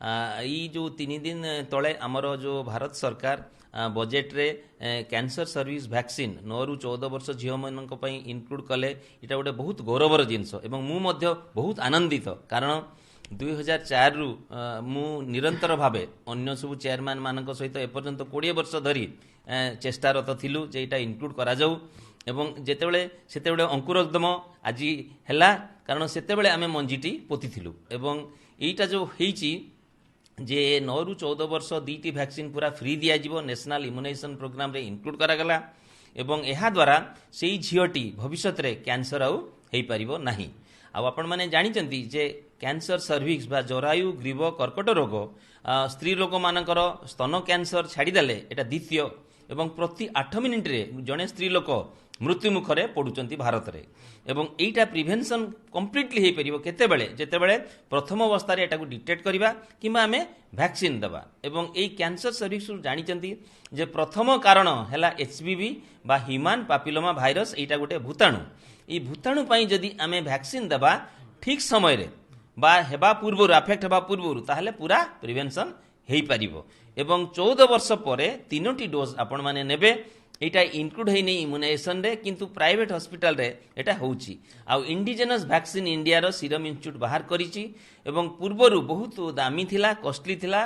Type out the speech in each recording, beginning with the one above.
ई जो 3 दिन तले आमर जो भारत सरकार बजेट रे कैंसर सर्विस वैक्सीन 9 ରୁ 14 वर्ष झील मान इनक्लूड कले इटा गोटे बहुत गौरवर जिनस एवं मु मध्य बहुत आनंदित कारण 2004 रु मु निरंतर भावे अन्य सब चेयरमैन मान सहित एपर्यंत 20 वर्ष धरी चेष्टारत थिलु जे इटा इनक्लूड करा जाऊ एवं जेतेबेले सेतेबेले अंकुरोद्गम आज हैला कारण सेतेबेले आमे मंजीटी पोतिथिलु एवं एटा जो हेची जे 9 ରୁ 14 वर्ष 2टी वैक्सीन पूरा फ्री दिया जिवो नेशनल इम्युनाइजेशन प्रोग्राम रे इनक्लूड करा गला एवं एहा द्वारा सेही झियोटी भविष्यत रे कैंसर आउ हेई परिबो नाही आ आपण माने जानि चंती जे कैंसर सर्विक्स बा जरायु ग्रीव कर्कट रोग स्त्री लोक मानकर स्तन कैंसर छाड़ी देले एटा द्वितीय एवं प्रति 8 मिनिट रे जने स्त्री लोक मृत्यु मुखरे पड़ुचंती भारत रे एवं एटा प्रिवेंशन कंप्लीटली हे परिबो केते बेले जेते बेले प्रथम अवस्था रे एटा को डिटेक्ट करबा किबा हमें वैक्सीन दबा एवं एई कैंसर सर्विक्स जानि चंती जे प्रथम कारण हैला एचपीवी बा ह्यूमन पापिलोमा वायरस एटा गोटे भूताणु ई भूताणु पई जदी हमें वैक्सीन दबा ठीक समय रे बा हेबा पूर्व अफेक्ट हेबा पूर्व ताहले पूरा प्रिवेंशन हेई परिबो एवं 14 वर्ष परे 3टी डोज आपण माने नेबे एटा इनक्लूड हेनी इम्युनाइजेशन रे किंतु प्राइवेट हॉस्पिटल रे एटा होउची आ इंडिजिनस वैक्सीन इंडिया रो सीरम इंस्टीट्यूट बाहर करिची एवं पूर्वरु बहुत दामी थिला कॉस्टली थिला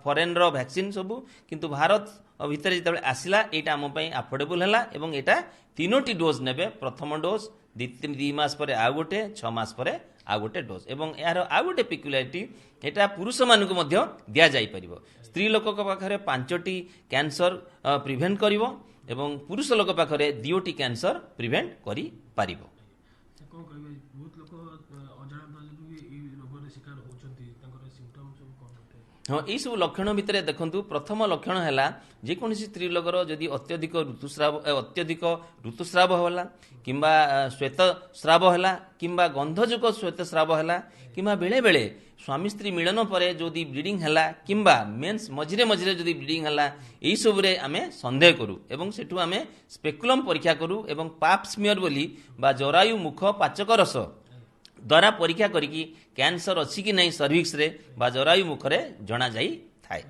फॉरेन रो वैक्सीन सबु किंतु भारत भीतर जेतबे आसिला एटा हम पई अफोर्डेबल हला एवं एटा 3टी डोज नेबे प्रथम डोज 2 मास परे आ गोटे 6 मास परे आ गोटे डोज एवं यार आ गोटे पिक्युलारिटी एटा पुरुष मानकु मध्य दिया जाई परिबो स्त्री लोक पाखरे 5टी कैंसर प्रिवेंट करिवो एवं पुरुष लोक पाखरे 2टी कैंसर प्रिवेंट करि पारिबो कोन कहबे बहुत लोक अजाण बाजू ई रोग रे शिकार होचंती तांकर सिम्पटम सब कोन होते हाँ यही सब लक्षण भितर देखु प्रथम लक्षण है जेकोसी स्त्री लोकर जदि अत्यधिक ऋतुस्राव होला किंबा श्वेतस्राव है किंबा गंधयुक्त श्वेतस्राव है किंबा बेले बेले स्वामी स्त्री मिलन पर जदि ब्लीडिंग है किंबा मेन्स मझिरे मझिरे जदि ब्लीडिंग है यही सब आम सन्देह करूँ एवं सेठू आम स्पेकुलम परीक्षा करूँ एवं पाप स्मियर बोली बा जरायु मुख पाचक रस द्वारा परीक्षा करिकी कैंसर अच्छी कि नहीं सर्विक्स रे बा जरायु मुखरे जना जाई थाए।